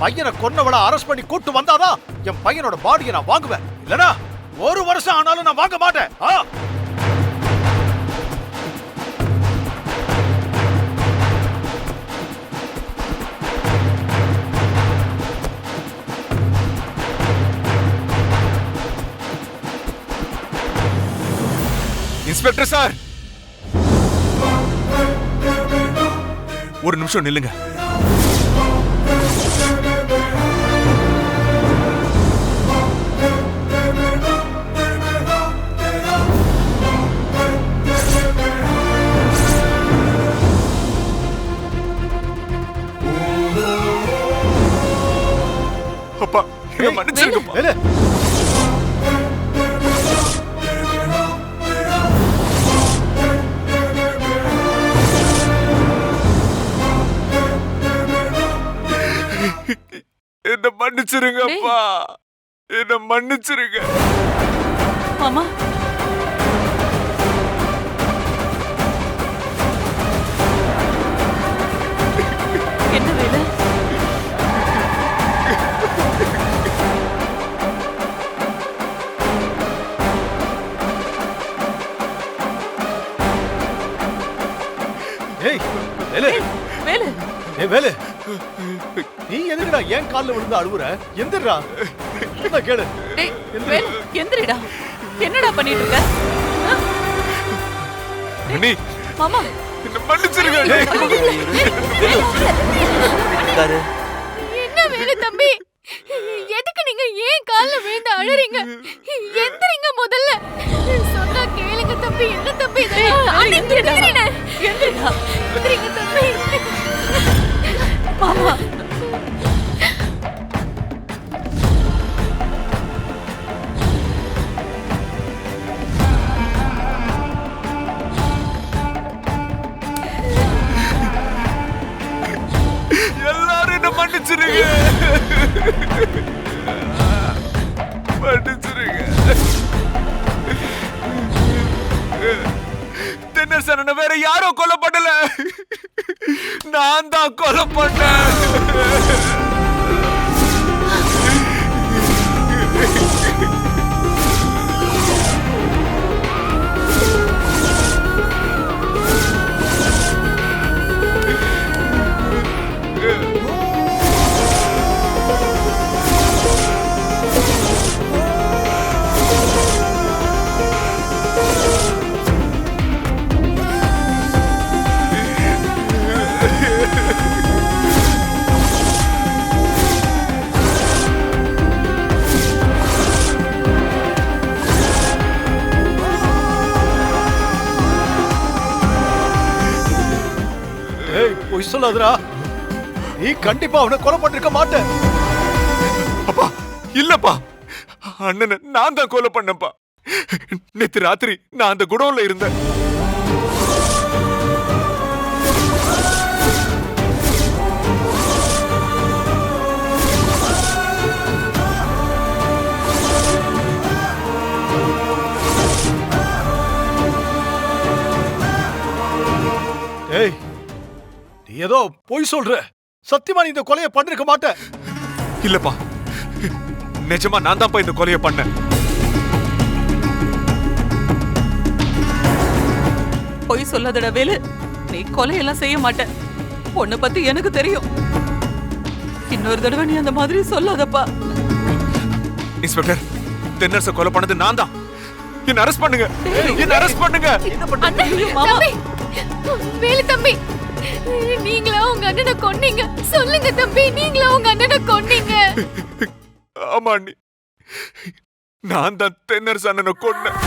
பையனை கொன்னவளை அரெஸ்ட் பண்ணி கூட்டு வந்தாதான் என் பையனோட பாடியை நான் வாங்குவேன். இல்லனா 1 வருஷம் ஆனாலும் நான் வாங்க மாட்டேன். இன்ஸ்பெக்டர் சார், ஒரு நிமிஷம் நில்லுங்க. அப்பா, என்ன மன்னிச்சிருங்கப்பா. என்ன மன்னிச்சிருங்கப்பா, என்ன மன்னிச்சிருங்க. மாமா, என்ன வேலை? ஏய் வேலு, வேலு, ஏய் வேலு, நீ எதுக்குடா ஏன் கால்ல விழுந்து அழுவுற? எந்திரா, என்ன கேளு. டேய் வேலு, எந்திரிடா. என்னடா பண்ணிட்டு இருக்க? அண்ணி, மாமா, என்ன மன்னிச்சிருங்க. என்ன வேலு தம்பி, எதுக்கு நீங்க ஏன் கால்ல விழுந்து அழறீங்க? எந்திரிங்க முதல்ல. சொன்னா கேளுங்க தம்பி. என்ன தம்பி இதெல்லாம்? எந்திரிடா. எந்திரிடா. எந்திரிங்க தம்பி. மாமா, எல்லாரும் என்ன மன்னிச்சிருங்க. மன்னிச்சிருங்க. தென்னரசனை வேற யாரும் கொலை பண்ணல, நான் தான் கொலை பண்ணேன். பொய் சொல்லாதடா. நீ கண்டிப்பா அவனை கொலை பண்ணிருக்க மாட்ட. அப்பா, இல்லப்பா, அண்ணனை நான் தான் கொலை பண்ணப்பா. நேத்து ராத்திரி நான் அந்த குடோன்ல இருந்தேன். ஏய், நீ ஏதோ பொய் சொல்ற. சத்தியமா நீ இந்த கொலையை பண்ணிருக்க மாட்ட. இல்லப்பா, நிஜமா நான் தான் இந்த கொலையை பண்ணேன். பொய் சொல்லாதடா வேலு. நீ கொலையெல்லாம் செய்ய மாட்ட. உன்னை பத்தி எனக்கு தெரியும். இன்னொரு தடவை நீ அந்த மாதிரி சொல்லாதப்பா. இன்ஸ்பெக்டர், தென்னரசை கொலை பண்ணது நான் தான். என்ன அரெஸ்ட் பண்ணுங்க. என்ன அரெஸ்ட் பண்ணுங்க. தம்பி, வேலு தம்பி, நீங்களா உங்க அண்ணனை கொன்னீங்க? சொல்லுங்க தம்பி, நீங்களா உங்க அண்ணனை கொன்னீங்க? ஆமா அண்ணி, நான் தான் தென்னரசு அண்ணனை கொன்னேன்.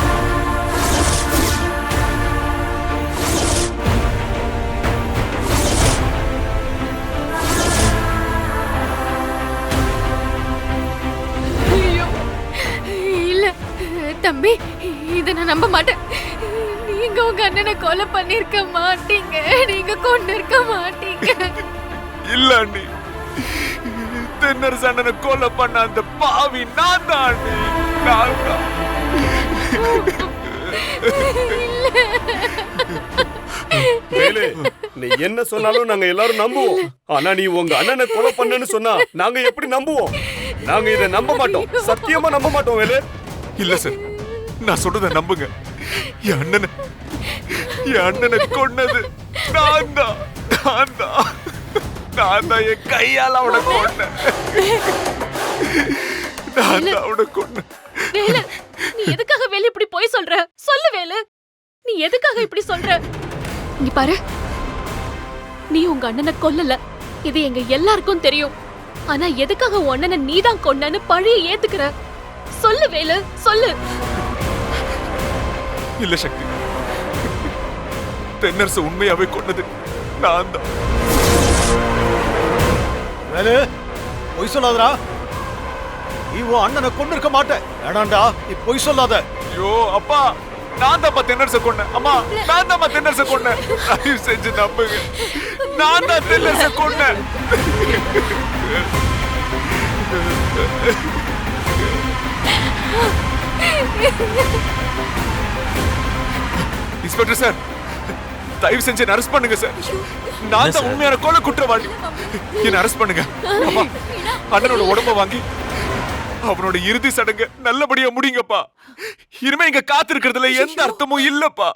இல்ல தம்பி, இத நான் நம்ப மாட்டேன். நீங்க உங்க அண்ணனை கொலை பண்ணிருக்க மாட்டீங்க. நீங்க கொண்டு இருக்க மாட்டீங்க. இல்ல அண்ணி, தென்னரசு அண்ணனை கொலை பண்ண அந்த பாவி நான் தான் அண்ணி, நான் தான். வேலு, நீ என்ன சொன்னாலும் நாங்க எல்லாரும் நம்புவோம். ஆனா நீ உங்க அண்ணனை கொலை பண்ணன்னு சொன்னா நாங்க எப்படி நம்புவோம்? நாங்க இதை நம்ப மாட்டோம், சத்தியமா நம்ப மாட்டோம் வேலு. இல்ல சார், நான் சொல்றத நம்புங்க. என் அண்ணனை கொன்னது நான் தான். என் கையால அவனை கொன்னேன். நான் தான் அவனை கொன்னேன். வேலு, நீ எதுக்காக வேலு இப்படி போய் சொல்ற? சொல்லு வேலு, நீ எதுக்காக இப்படி சொல்ற? இங்க பாரு, நீ உங்க அண்ணனை கொல்லல, இது எங்க எல்லாருக்கும் தெரியும். ஆனா எதுக்காக உன் அண்ணனை நீதான் கொன்னன்னு பழிய ஏத்துக்கிற? சொல்லு வேலு, சொல்லு. இல்ல சக்தி, தென்னரசு உண்மையாவே கொன்னது நான் தான். வேலு, பொய் சொல்லாதடா. நீ உன் அண்ணனை கொண்டு இருக்க மாட்டேன். வேணாண்டா, நீ பொய் சொல்லாத. ஐயோ அப்பா, நான் தான் தென்னரசை கொன்னேன். அம்மா, நான் தான் தென்னரசை கொன்னேன். தயவு செஞ்சு நம்புங்க, நான் தான் தென்னரசை கொன்னேன். இன்ஸ்பெக்டர் சார், தயவு செஞ்சு என்ன அரெஸ்ட் பண்ணுங்க சார். நான் தான் உண்மையான கொலை குற்றவாளி. என்ன அரெஸ்ட் பண்ணுங்க. அப்பா, அண்ணனோட உடம்ப வாங்கி அவனோட இறுதி சடங்கு நல்லபடியா முடிங்கப்பா. இனிமே இங்க காத்திருக்கிறதுல எந்த அர்த்தமும் இல்லப்பா.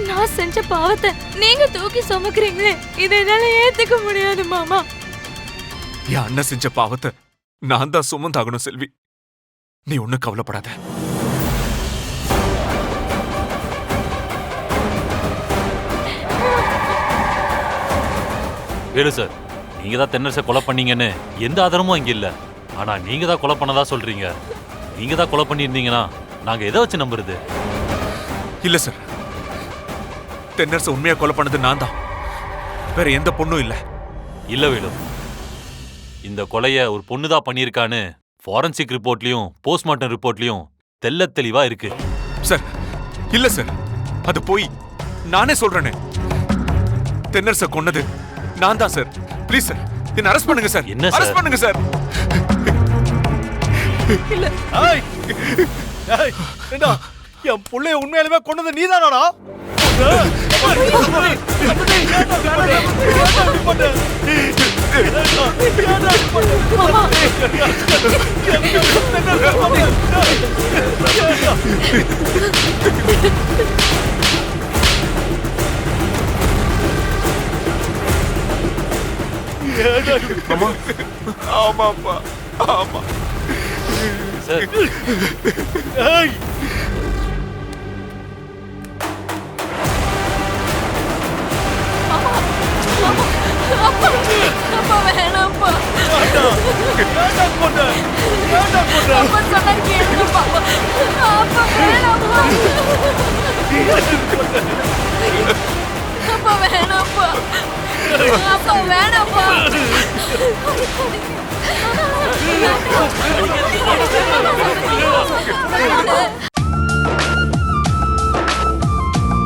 நான் செஞ்ச பாவத்தை நீங்க தூக்கி சுமக்குறீங்களே, இதை என்னால ஏத்துக்க முடியாது மாமா. என் அண்ணன் செஞ்ச பாவத்தை நான் தான் சுமந்தாகணும் செல்வி. நீ ஒண்ணும் கவலைப்படாத. வேலு சார், நீங்க தான் தென்னரசை கொலை பண்ணீங்கன்னு எந்த ஆதாரமும் அங்க இல்ல. ஆனா நீங்க தான் கொலை பண்ணதா சொல்றீங்க. நீங்க தான் கொலை பண்ணியிருந்தீங்கன்னா நாங்க எதை வச்சு நம்புறது? இல்ல சார், தென்னரசு உண்மையா கொலை பண்ணது நான் தான், வேற எந்த பொண்ணும் இல்ல. இல்ல வேலு, இந்த கொலைய ஒரு பொண்ணு தான் பண்ணியிருக்கான்னு ஃபாரன்சிக் ரிப்போர்ட்லயும் போஸ்ட்மார்ட்டம் ரிப்போர்ட்லயும் தெள்ளத் தெளிவா இருக்கு. சார் இல்ல சார், அது போய். நானே சொல்றேனே, தென்னரசை கொன்னது நான் தான் சார். ப்ளீஸ் சார், என்ன அரெஸ்ட் பண்ணுங்க சார். என்ன சார்? அரெஸ்ட் பண்ணுங்க சார். ஏய், ஏய், ஏண்டா, என் புள்ளைய உண்மையாலுமே கொன்னது நீதானாடா? ஆமா, ஆமாப்பா, ஆமா சார், ஏய், அப்பா வேணாம்ப்பா, ஏன்டா கொன்ன? ஏன்டா கொன்ன? அப்பா சொன்னா கேளுங்கப்பா. அப்பா வேணாம்ப்பா, அப்பா வேணாம்ப்பா, அப்பா வேணாம்ப்பா.